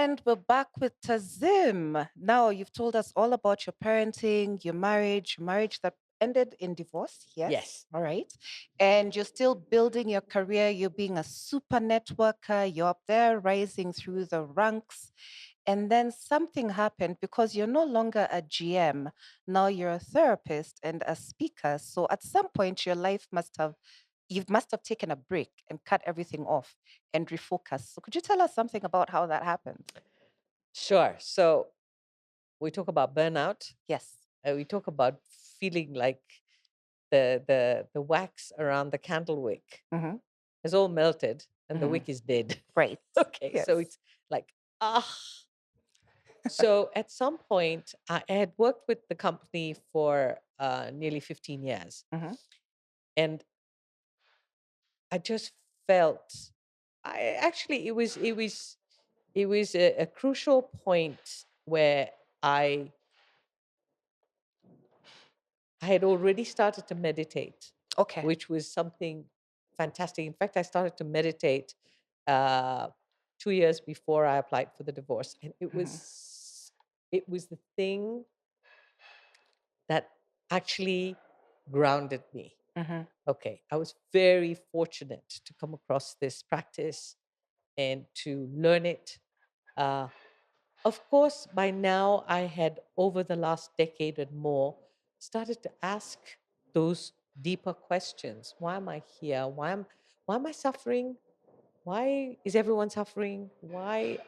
And we're back with Tazim. Now, you've told us all about your parenting, your marriage that ended in divorce. Yes. Yes. All right. And you're still building your career. You're being a super networker. You're up there rising through the ranks. And then something happened because you're no longer a GM. Now you're a therapist and a speaker. So at some point, your life you must have taken a break and cut everything off and refocus. So could you tell us something about how that happened? Sure. So we talk about burnout. Yes. We talk about feeling like the wax around the candle wick Hmm. has all melted and the Hmm. wick is dead. Right. Okay. So Yes. it's like, ah. So at some point, I had worked with the company for nearly 15 years. Hmm. And I just felt I actually it was a crucial point where I I had already started to meditate, Okay. which was something fantastic. In fact, I started to meditate uh, 2 years before I applied for the divorce, and Hmm. it was the thing that actually grounded me. Hmm. Okay, I was very fortunate to come across this practice and to learn it. Uh, Of course, by now I had, over the last decade and more, started to ask those deeper questions. Why am I here? Why am I suffering? Why is everyone suffering? Why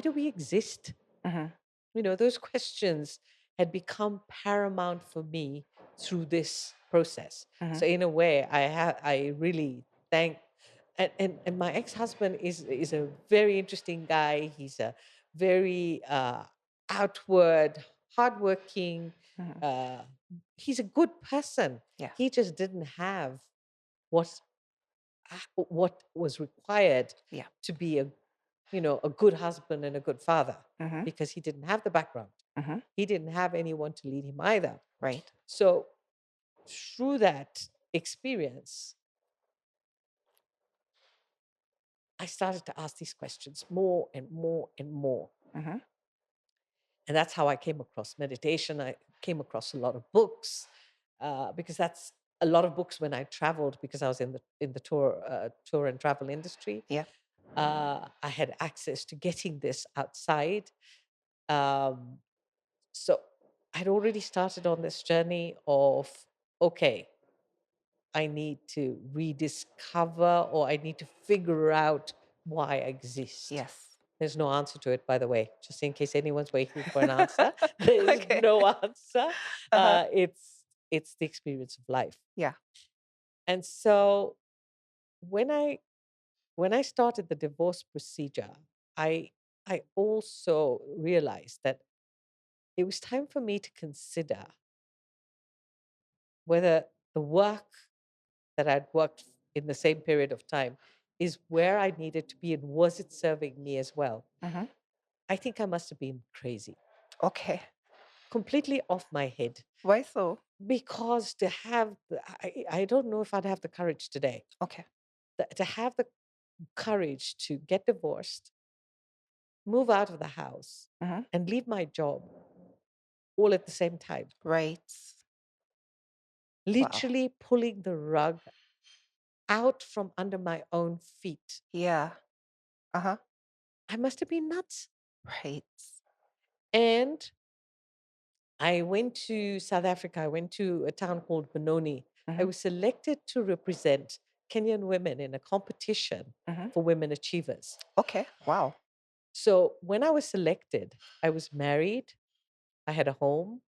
do we exist? Hmm. Those questions had become paramount for me through this process. Hmm. So in a way, I really thank and my ex-husband is a very interesting guy. He's a very outward, hardworking. Hmm. Uh, he's a good person. Yeah. He just didn't have what what was required Yeah. to be a good husband and a good father, Hmm. because he didn't have the background. Hmm. He didn't have anyone to lead him either. Right. So through that experience, I started to ask these questions more and more and more. Hmm. And that's how I came across meditation. I came across a lot of books, because that's a lot of books when I traveled, because I was in the tour and travel industry. Yeah. I had access to getting this outside. Um, so I'd already started on this journey of, okay, I need to rediscover, or I need to figure out why I exist. Yes. There's no answer to it, by the way, just in case anyone's waiting for an answer. There's Okay. no answer. Uh-huh. It's the experience of life. Yeah. And so when I when I started the divorce procedure, I I also realized that it was time for me to consider whether the work that I'd worked in the same period of time is where I needed to be, and was it serving me as well? Hmm. I think I must have been crazy, Okay. completely off my head, Why so? because I don't know if I'd have the courage today, Okay. to have the courage to get divorced, move out of the house, Hmm. and leave my job all at the same time, Right. Wow. literally pulling the rug out from under my own feet. Yeah. Uh-huh. I must have been nuts. Right. And I went to South Africa. I went to a town called Benoni. I Hmm. was selected to represent Kenyan women in a competition Hmm. for women achievers. Okay. Wow. So when I was selected, I was married, I had a home,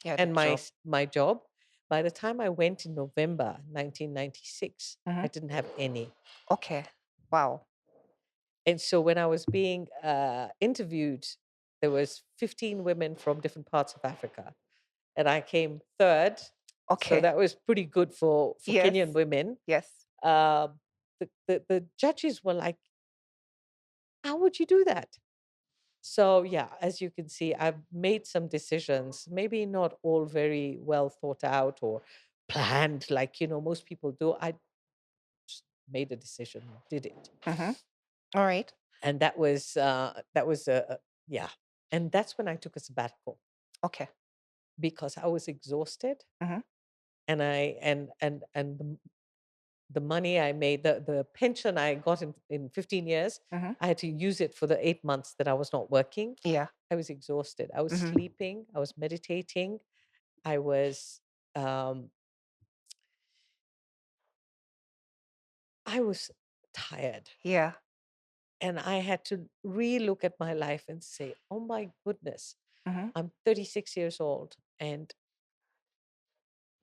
You had a and job. my job. By the time I went in November 1996, Hmm. I didn't have any. Okay. Wow. And so when I was being interviewed, there was 15 women from different parts of Africa, and I came third. So Okay. that was pretty good for Yes. Kenyan women. Yes. Um, the judges were like, "How would you do that?" So yeah, as you can see, I've made some decisions, maybe not all very well thought out or planned, like most people do. I just made a decision, did it. Hmm. All right. And that was yeah. And that's when I took a sabbatical Okay. because I was exhausted, Mhm. and the money I made, the pension I got in 15 years, Mhm. I had to use it for the 8 months that I was not working. Yeah. I was exhausted. I was Mhm. sleeping. I was meditating. I was um, I was tired, Yeah. and I had to relook at my life and say, "Oh my goodness, Mhm. I'm 36 years old, and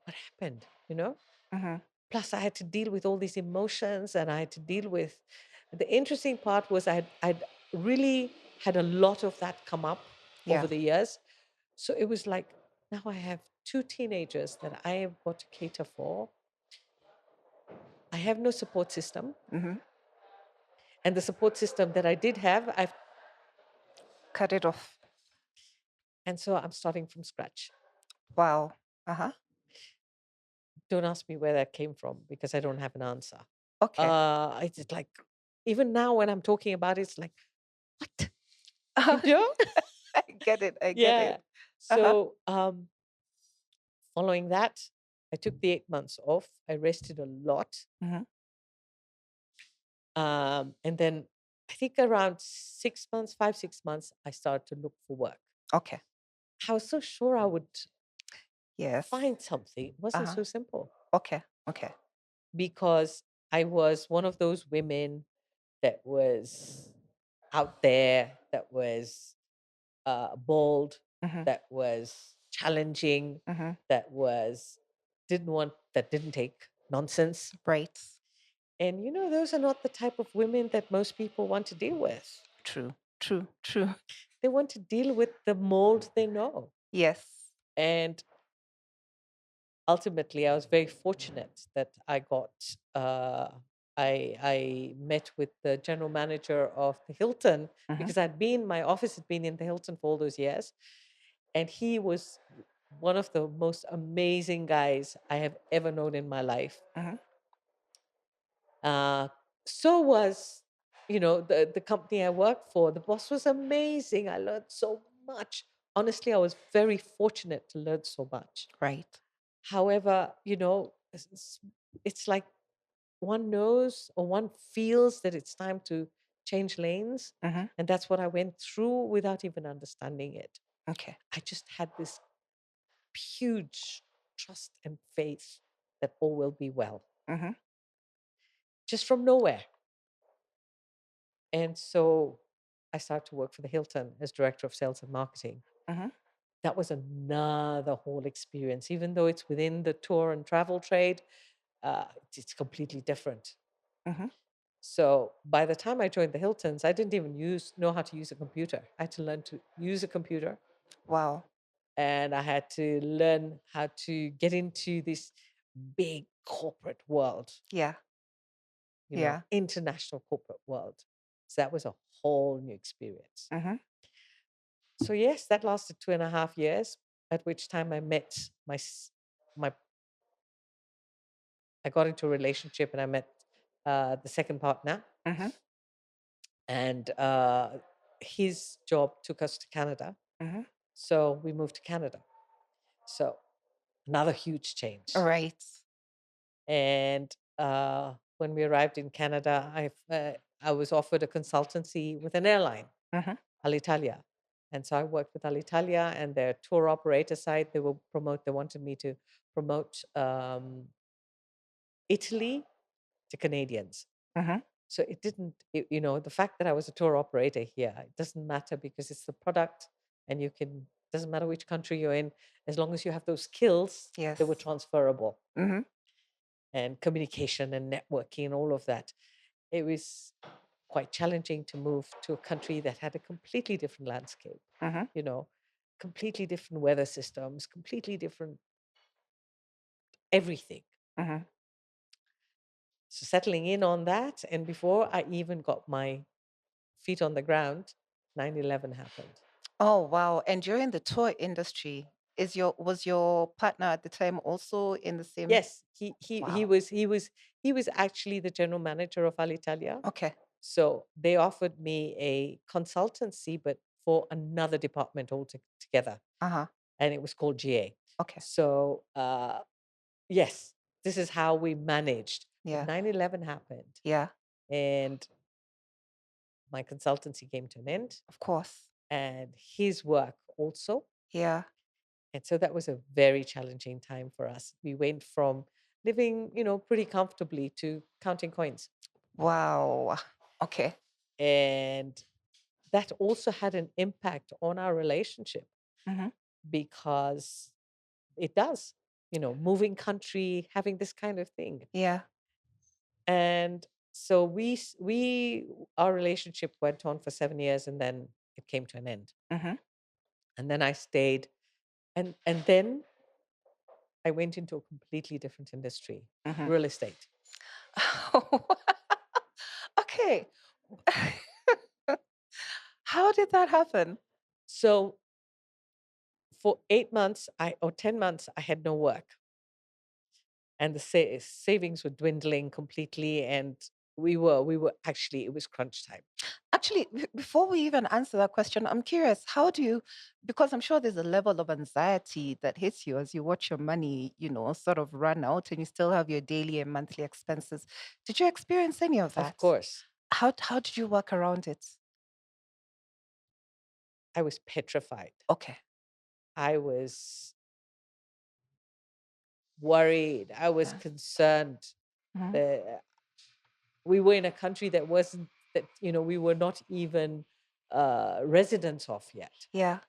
what happened?" You know. Mhm. Plus, I had to deal with all these emotions, and I had to deal with. The interesting part was I'd really had a lot of that come up over Yeah. the years. So it was like, now I have two teenagers that I have got to cater for. I have no support system. Mhm. And the support system that I did have, Cut it off. and so I'm starting from scratch. Wow. Uh-huh. Don't ask me where that came from because I don't have an answer. Okay. It's just like, even now when I'm talking about it, it's like, what? You know? I get it. I get it. Yeah. Uh-huh. So following that, I took the 8 months off. I rested a lot. Mhm. And then I think around 6 months, 5, 6 months, I started to look for work. Okay. I was so sure I would Yes. find something. It wasn't Uh-huh. so simple Okay. Okay. because I was one of those women that was out there, that was bold, Mhm. that was challenging, Mhm. that didn't take nonsense. Right. And those are not the type of women that most people want to deal with. True. True. True. They want to deal with the mold they know. Yes. And ultimately, I was very fortunate that I met with the general manager of the Hilton, Mhm. because my office had been in the Hilton for all those years. And he was one of the most amazing guys I have ever known in my life. Mhm. Uh, so was, the company I worked for. The boss was amazing. I learned so much. Honestly, I was very fortunate to learn so much. Right. However, it's like one knows or one feels that it's time to change lanes. Mhm. And that's what I went through without even understanding it. Okay. I just had this huge trust and faith that all will be well, Mhm. just from nowhere. And so I started to work for the Hilton as director of sales and marketing. Mhm. That was another whole experience. Even though it's within the tour and travel trade, it's completely different. Mhm. So by the time I joined the Hiltons, I didn't even know how to use a computer. I had to learn to use a computer, Wow. and I had to learn how to get into this big corporate world, Yeah. Yeah. international corporate world. So that was a whole new experience. Mhm. So yes, that lasted 2.5 years, at which time my I got into a relationship, and I met the second partner, Mhm. and his job took us to Canada. Mhm. So we moved to Canada. So another huge change. Right. And when we arrived in Canada, I was offered a consultancy with an airline, Mhm. Alitalia. And so I worked with Alitalia and their tour operator side. They wanted me to promote Italy to Canadians. Mhm. So it didn't, the fact that I was a tour operator here, it doesn't matter because it's the product, and doesn't matter which country you're in, as long as you have those skills, they were Yes. transferable, Mhm. and communication and networking and all of that. It was quite challenging to move to a country that had a completely different landscape, Mhm. you know, completely different weather systems, completely different everything. Mhm. So settling in on that, and before I even got my feet on the ground, 9/11 happened. Oh, wow. And during the tour industry, was your partner at the time also in the same? Yes, he Wow. was he was he was actually the general manager of Alitalia. Okay. So they offered me a consultancy, but for another department altogether, Uh-huh. and it was called GA. Okay. So yes, this is how we managed. But Yeah. 9/11 happened, Yeah. and my consultancy came to an end, Of course. and his work also. Yeah. And so that was a very challenging time for us. We went from living, pretty comfortably to counting coins. Wow. Okay. And that also had an impact on our relationship Mm-hmm. because it does, moving country, having this kind of thing. Yeah. And so our relationship went on for 7 years, and then it came to an end. Mm-hmm. And then I stayed, and then I went into a completely different industry, Mm-hmm. real estate. Okay. How did that happen? So for 8 months, or 10 months, I had no work, and the savings were dwindling completely, and we were actually, it was crunch time. Actually, before we even answer that question, I'm curious, how do you, because I'm sure there's a level of anxiety that hits you as you watch your money, sort of run out and you still have your daily and monthly expenses. Did you experience any of Of that? course, How did you work around it? I was petrified. Okay. I was worried. I was Yeah. concerned. Hmm. The We were in a country that wasn't that we were not even residents of yet. Yeah.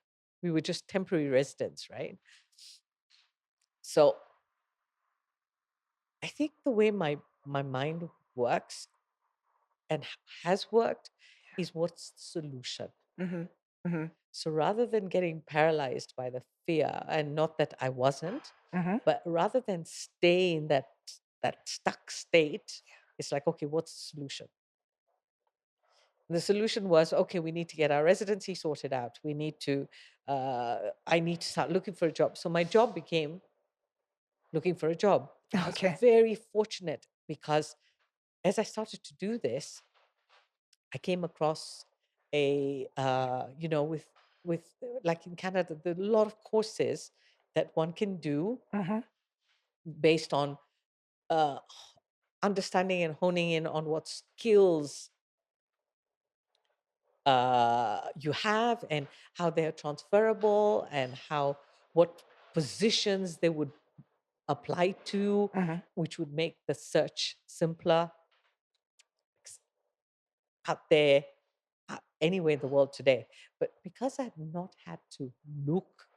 We were just temporary residents, right? So I think the way my mind works and has worked is, what's the solution? Hmm. Hmm. So rather than getting paralyzed by the fear, and not that I wasn't, Hmm. but rather than stay in that stuck state, it's like, okay, what's the solution? The solution was, okay, we need to get our residency sorted out. I need to start looking for a job. So my job became looking for a job. And I was Okay. very fortunate because as I started to do this, I came across like in Canada, there are a lot of courses that one can do Hmm. based on uh, understanding and honing in on what skills you have, and how they are transferable, and what positions they would apply to, Hmm. which would make the search simpler ex- out there, anywhere in the world today. But because I had not had to look,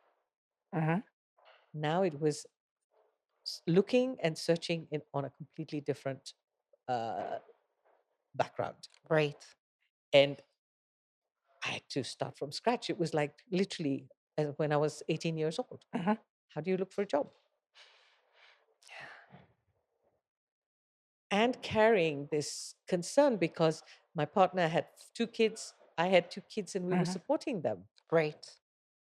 Hmm. now it was looking and searching on a completely different uh, background. Right. And I had to start from scratch. It was like literally when I was 18 years old. Hmm. How do you look for a job? And carrying this concern because my partner had two kids, I had two kids, and we were Hmm. supporting them, Right.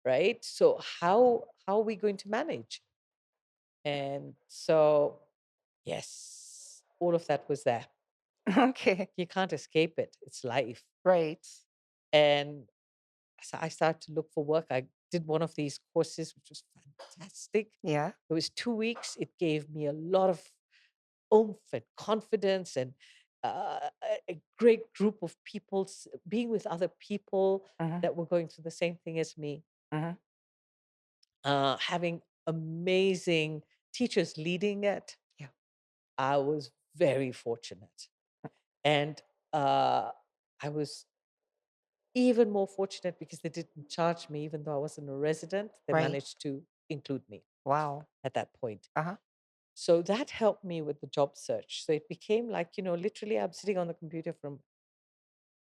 right? So how are we going to manage? And so, yes, all of that was there. Okay. You can't escape it. It's life. Right. And so I started to look for work. I did one of these courses, which was fantastic. Yeah. It was 2 weeks. It gave me a lot of oomph and confidence, and a great group of people, being with other people Hmm. that were going through the same thing as me, Hmm. having amazing teachers leading it. Yeah. I was very fortunate. And uh, I was even more fortunate because they didn't charge me, even though I wasn't a resident. They Right. managed to include me Wow. at that point. Uh-huh. So that helped me with the job search. So it became like, literally I'm sitting on the computer from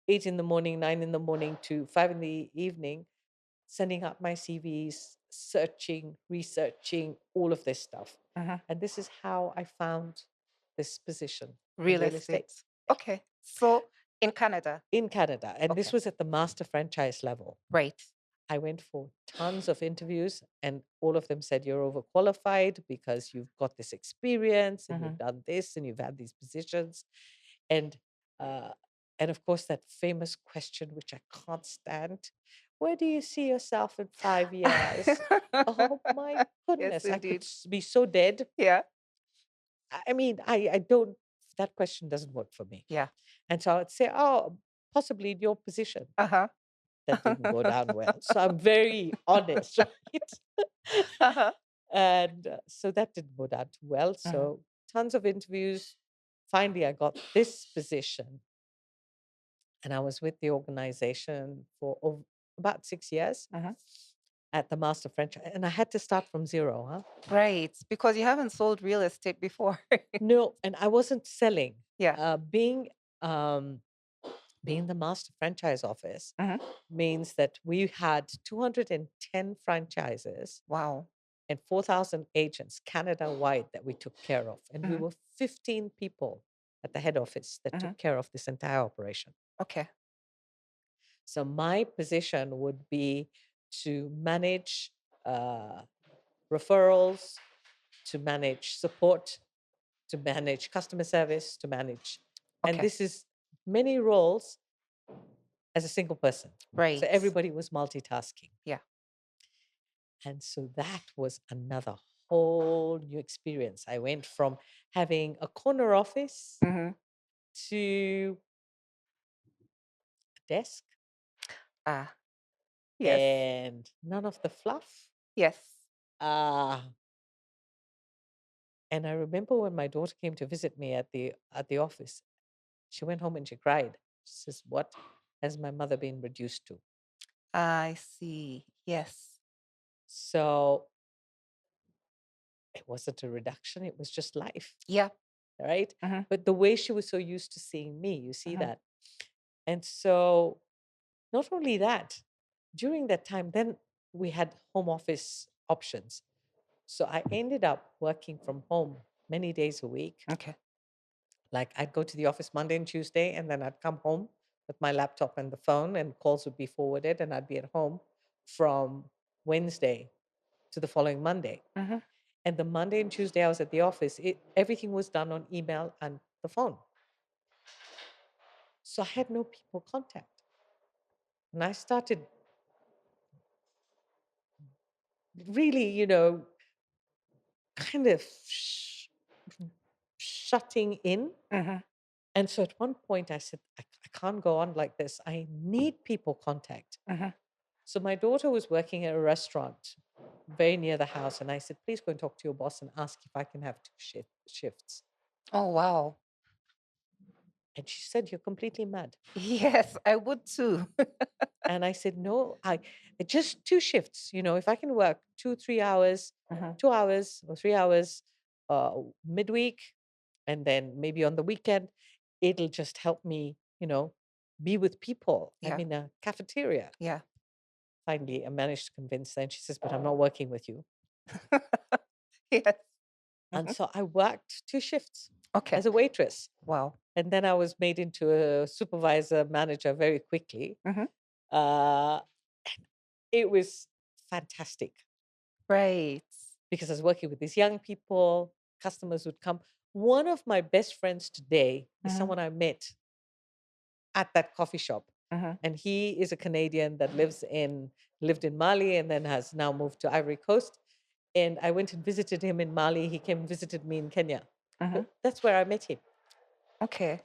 8 in the morning, 9 in the morning to 5 in the evening, sending out my CVs, searching, researching, all of this stuff. Hmm. And this is how I found this position in Real real estate. estate. Yeah. Okay. So in Canada. In Canada. And this Okay. was at the master franchise level. Right. I went for tons of interviews, and all of them said, you're overqualified because you've got this experience and you've Hmm. done this and you've had these positions. And And of course, that famous question, which I can't stand, where do you see yourself in 5 years? Oh my Yes, goodness, I could indeed. be so dead. Yeah. I mean, I don't, that question doesn't work for me. Yeah. And so I'd say, oh, possibly in your position. Uh-huh. That didn't go down well. So I'm very honest, right? Uh-huh. And so that didn't go down too well. Mhm. So tons of interviews. Finally, I got this position, and I was with the organization for about 6 years Mhm. at the master franchise, and I had to start from zero, huh? Right, because you haven't sold real estate before. No, and I wasn't selling. Yeah. Um, being the master franchise office Mhm. means that we had 210 franchises Wow. and 4,000 agents Canada wide that we took care of. And we Mhm. were 15 people at the head office that Mhm. took care of this entire operation. Okay. So my position would be to manage uh, referrals, to manage support, to manage customer service, to manage. And Okay. this is many roles as a single person. So Right. everybody was multitasking. Yeah. And so that was another whole new experience. I went from having a corner office Mhm. to a desk Ah. Yes. and none of the fluff. Yes. Uh, and I remember when my daughter came to visit me at the office, she went home and she cried. She says, "What has my mother been reduced to?" I see. Yes. So it wasn't a reduction, it was just life, Yeah. right? Mhm. But the way she was so used to seeing me, you see Mhm. that. And so not only that, during that time, then we had home office options. So I ended up working from home many days a week. Okay. Like I'd go to the office Monday and Tuesday, and then I'd come home with my laptop and the phone, and calls would be forwarded, and I'd be at home from Wednesday to the following Monday. Mhm. And the Monday and Tuesday I was at the office, everything was done on email and the phone. So I had no people contact. And I started really, kind of shutting in. Mhm. And so at one point I said, I can't go on like this. I need people contact. Mhm. So my daughter was working at a restaurant very near the house. And I said, please go and talk to your boss and ask if I can have two shifts. Oh, wow. And she said, you're completely mad. Yes, I would too. And I said, no, just two shifts. If I can work 2, 3 hours, Mhm. 2 hours or 3 hours midweek, and then maybe on the weekend, it'll just help me, be with people. I'm Yeah. in a cafeteria. Yeah. Finally, I managed to convince her, and she says, but I'm not working with you. Yes. And Mhm. so I worked two shifts Okay. as a waitress. Wow. And then I was made into a supervisor manager very quickly. Mhm. Uh, it was fantastic Right. because I was working with these young people, customers would come. One of my best friends today is Mhm. someone I met at that coffee shop. Mhm. And he is a Canadian that lived in Mali and then has now moved to Ivory Coast. And I went and visited him in Mali. He came and visited me in Kenya. Mhm. So that's where I met him. Okay.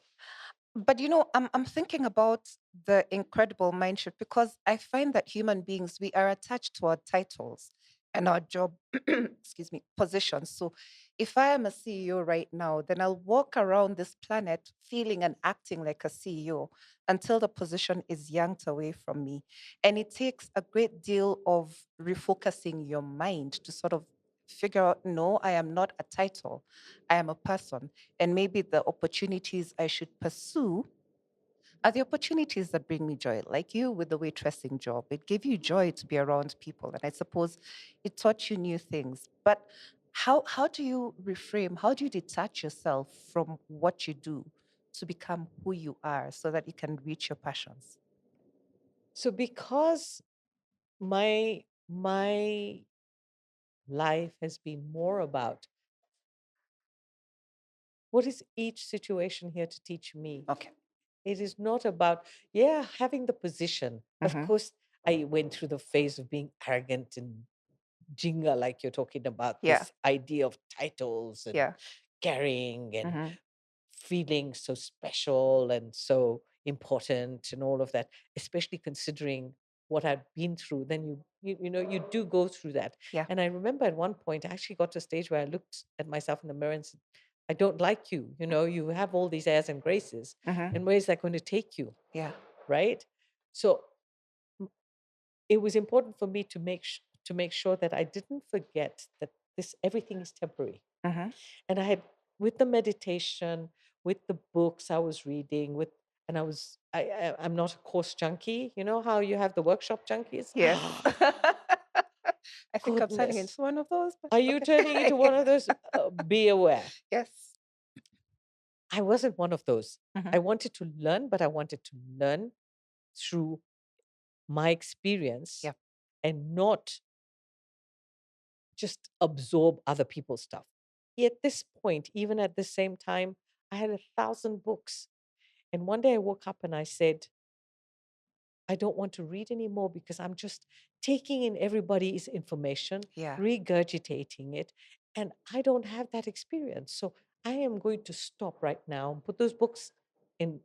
But I'm thinking about the incredible mind shift because I find that human beings we are attached to our titles and our job excuse me positions. So if I am a CEO right now, then I'll walk around this planet feeling and acting like a CEO until the position is yanked away from me. And it takes a great deal of refocusing your mind to sort of figure out no, I am not a title. I am a person. And maybe the opportunities I should pursue are the opportunities that bring me joy, like you with the waitressing job. It gave you joy to be around people. And I suppose it taught you new things. But how do you reframe? How do you detach yourself from what you do to become who you are so that you can reach your passions? So because my life has been more about what is each situation here to teach me? Okay. It is not about, yeah, having the position. Of Mm-hmm. course, I went through the phase of being arrogant and jinga, like you're talking about, Yeah. this idea of titles and Yeah. carrying and Mm-hmm. feeling so special and so important and all of that, especially considering what I'd been through. Then you do go through that. Yeah. And I remember at one point I actually got to a stage where I looked at myself in the mirror and said, I don't like you. You have all these airs and graces. Mm-hmm. And where is that going to take you? Yeah. Right? So it was important for me to make sure that I didn't forget that this everything is temporary. Mm-hmm. And I had, with the meditation, with the books I was reading, with and I'm not a course junkie. You know how you have the workshop junkies? Yes. I think I'm turning Goodness. into one of those, but Are you turning into okay. one of those? Be aware. Yes. I wasn't one of those. Mm-hmm. I wanted to learn, but I wanted to learn through my experience Yeah. and not just absorb other people's stuff. At this point, even at the same time, I had 1,000 books. And one day I woke up and I said, I don't want to read anymore because I'm just taking in everybody's information, Yeah. regurgitating it. And I don't have that experience. So I am going to stop right now and put those books in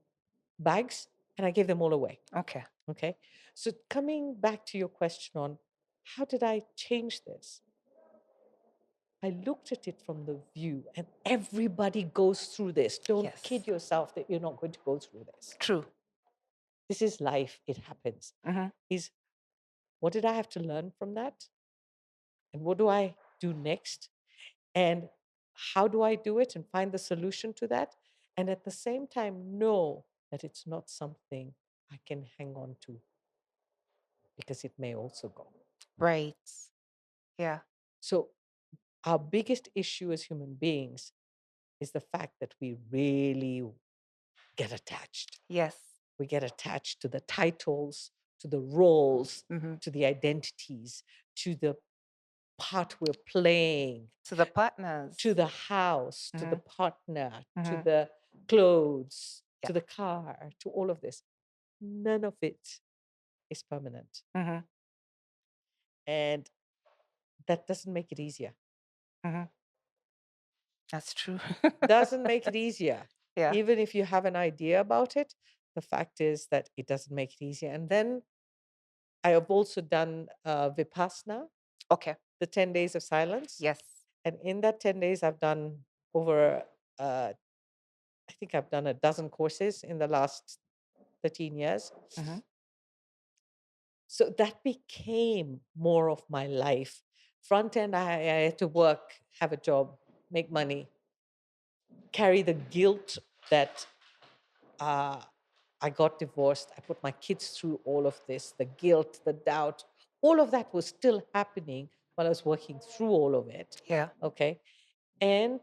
bags and I gave them all away. Okay. Okay. So coming back to your question on how did I change this? I looked at it from the view, and everybody goes through this. Don't kid Yes. yourself that you're not going to go through this. True. This is life, it happens. Mm-hmm. Is what did I have to learn from that? And what do I do next? And how do I do it and find the solution to that? And at the same time, know that it's not something I can hang on to because it may also go. Right. Yeah. So, our biggest issue as human beings is the fact that we really get attached. Yes. We get attached to the titles, to the roles, Mm-hmm. to the identities, to the part we're playing, To the partners. to the house, to the Mm-hmm. partner, to Mm-hmm. the clothes, Yeah. to the car, to all of this. None of it is permanent. Mm-hmm. And that doesn't make it easier. Mm-hmm. That's true. Doesn't make it easier. Yeah. Even if you have an idea about it, the fact is that it doesn't make it easier. And then I have also done Vipassana, Okay. the 10 days of silence. Yes. And in that 10 days, I've done over, I think I've done a dozen courses in the last 13 years. Mm-hmm. So that became more of my life. Front end, I had to work, have a job, make money, carry the guilt that uh, I got divorced. I put my kids through all of this, the guilt, the doubt, all of that was still happening while I was working through all of it. Yeah. Okay. And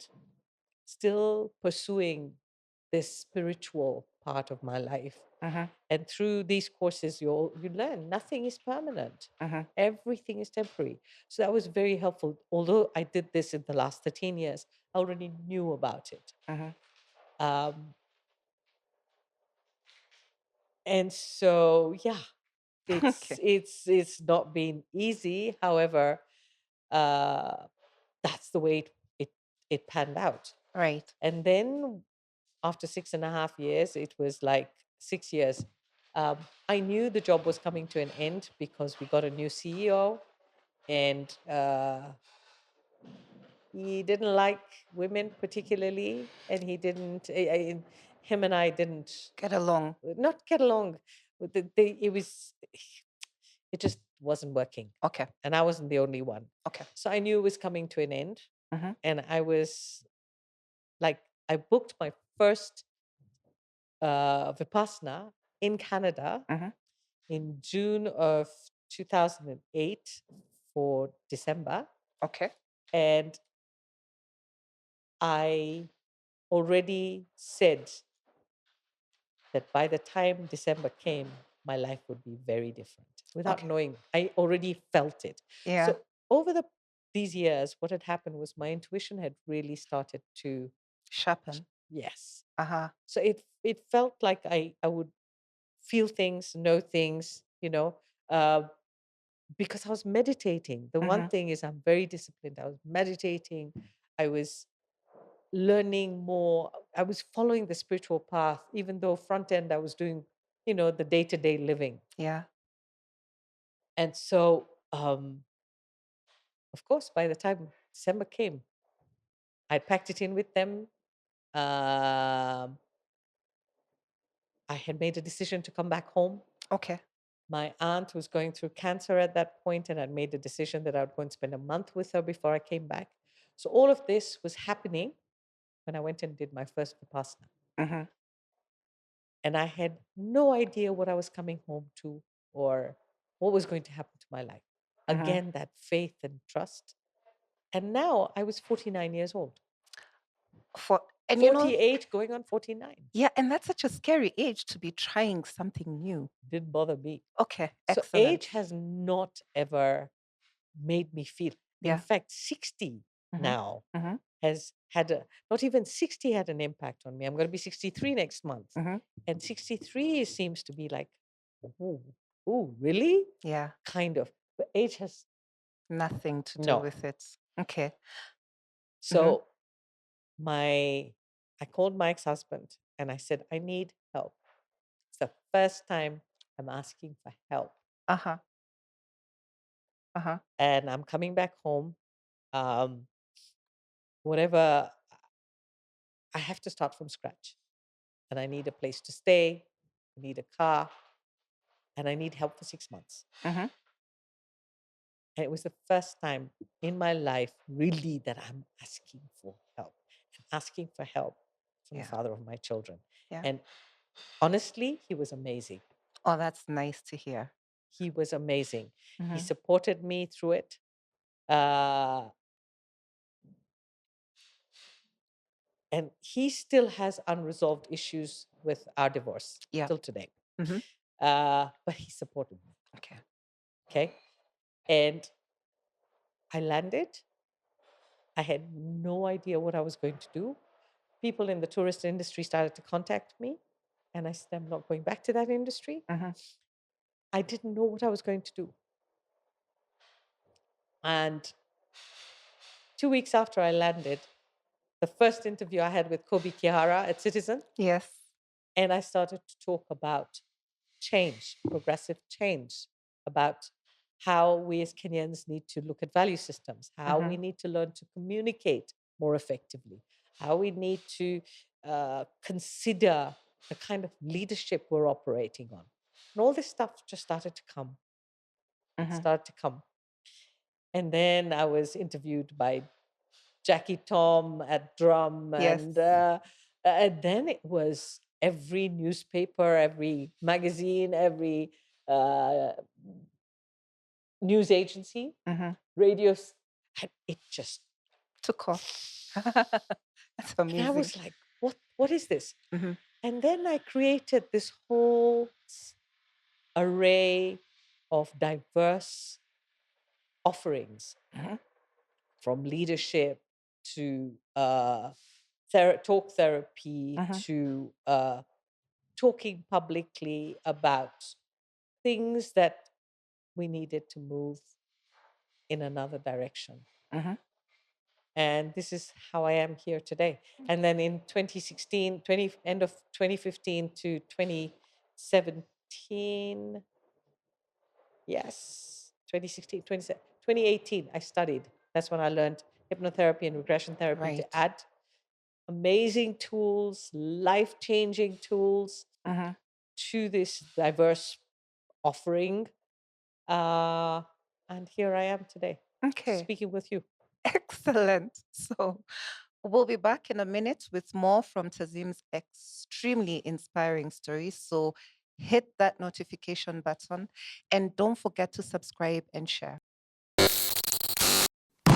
still pursuing this spiritual part of my life. Mm-hmm. And through these courses, you learn nothing is permanent. Mm-hmm. Everything is temporary. So that was very helpful. Although I did this in the last 13 years, I already knew about it. Mm-hmm. Um, and so, yeah, it's Okay. it's it's not been easy. However, uh, that's the way it panned out. Right. And then after 6.5 years, it was like 6 years. I knew the job was coming to an end because we got a new CEO, and he didn't like women particularly, and he didn't. Him and I didn't Get along. not get along. It was it just wasn't working, Okay. and I wasn't the only one. Okay. So I knew it was coming to an end, Mm-hmm. and I was like, I booked my first Vipassana in Canada Mm-hmm. in June of 2008 for December. Okay. And I already said that by the time December came, my life would be very different without Okay. knowing. I already felt it. Yeah. So over these years, what had happened was my intuition had really started to Sharpen. Yes. Uh-huh. So it felt like I would feel things, know things, uh, because I was meditating. The one Mhm. thing is I'm very disciplined. I was meditating. I was learning more. I was following the spiritual path, even though front end I was doing, the day to day living. Yeah. And so, of course, by the time December came, I packed it in with them. Um, I had made a decision to come back home. Okay. My aunt was going through cancer at that point, and I'd made the decision that I would go and spend a month with her before I came back. So all of this was happening when I went and did my first Vipassana. Mhm. And I had no idea what I was coming home to or what was going to happen to my life. Mhm. Again, that faith and trust. And now I was 49 years old, For and 48 going on 49. yeah, and that's such a scary age to be trying something new. Didn't bother me. Okay, So age excellent. has not ever made me feel. In Yeah. fact, 60 Mhm. now Mhm. has had not even 60 had an impact on me. I'm going to be 63 next month. Mhm. And 63 seems to be like, oh, oh, really? Yeah. Kind of. But age has Nothing to do no. with it. Okay. Mhm. So my I called my ex-husband and I said, I need help. It's the first time I'm asking for help. Uh-huh. Uh-huh. And I'm coming back home. Um, whatever I have to start from scratch. And I need a place to stay, I need a car, and I need help for 6 months. Mhm. And it was the first time in my life, really, that I'm asking for help and asking for help from the Yeah. father of my children. Yeah. And honestly, he was amazing. Oh, that's nice to hear. He was amazing. He Mhm. supported me through it. Uh, and he still has unresolved issues with our divorce Yeah. till today. Mhm. But he supported me. Okay. Okay. And I landed. I had no idea what I was going to do. People in the tourist industry started to contact me. And I said, I'm not going back to that industry. Mhm. I didn't know what I was going to do. And 2 weeks after I landed, the first interview I had with Kobe Kihara at Citizen, Yes. and I started to talk about change, progressive change, about how we as Kenyans need to look at value systems, how we Mhm. need to learn to communicate more effectively, how we need to consider the kind of leadership we're operating on. And all this stuff just Mhm. started to come. And then I was interviewed by Jackie Tom at Drum, Yes. and then it was every newspaper, every magazine, every uh, news agency, Mhm. radio. And it just, Took off. That's and I amazing. was like, what is this? Mhm. And then I created this whole array of diverse offerings Mhm. from leadership to talk therapy Mhm. to talking publicly about things that we needed to move in another direction. Mhm. And this is how I am here today. And then in 2016, end of 2015 to 2017, yes, 2016, 2018, I studied. That's when I learned hypnotherapy and regression therapy to Right. add amazing tools, life changing tools Mhm. to this diverse offering. Uh, and here I am today Okay. speaking with you. Excellent. So we'll be back in a minute with more from Tazim's extremely inspiring stories. So hit that notification button and don't forget to subscribe and share.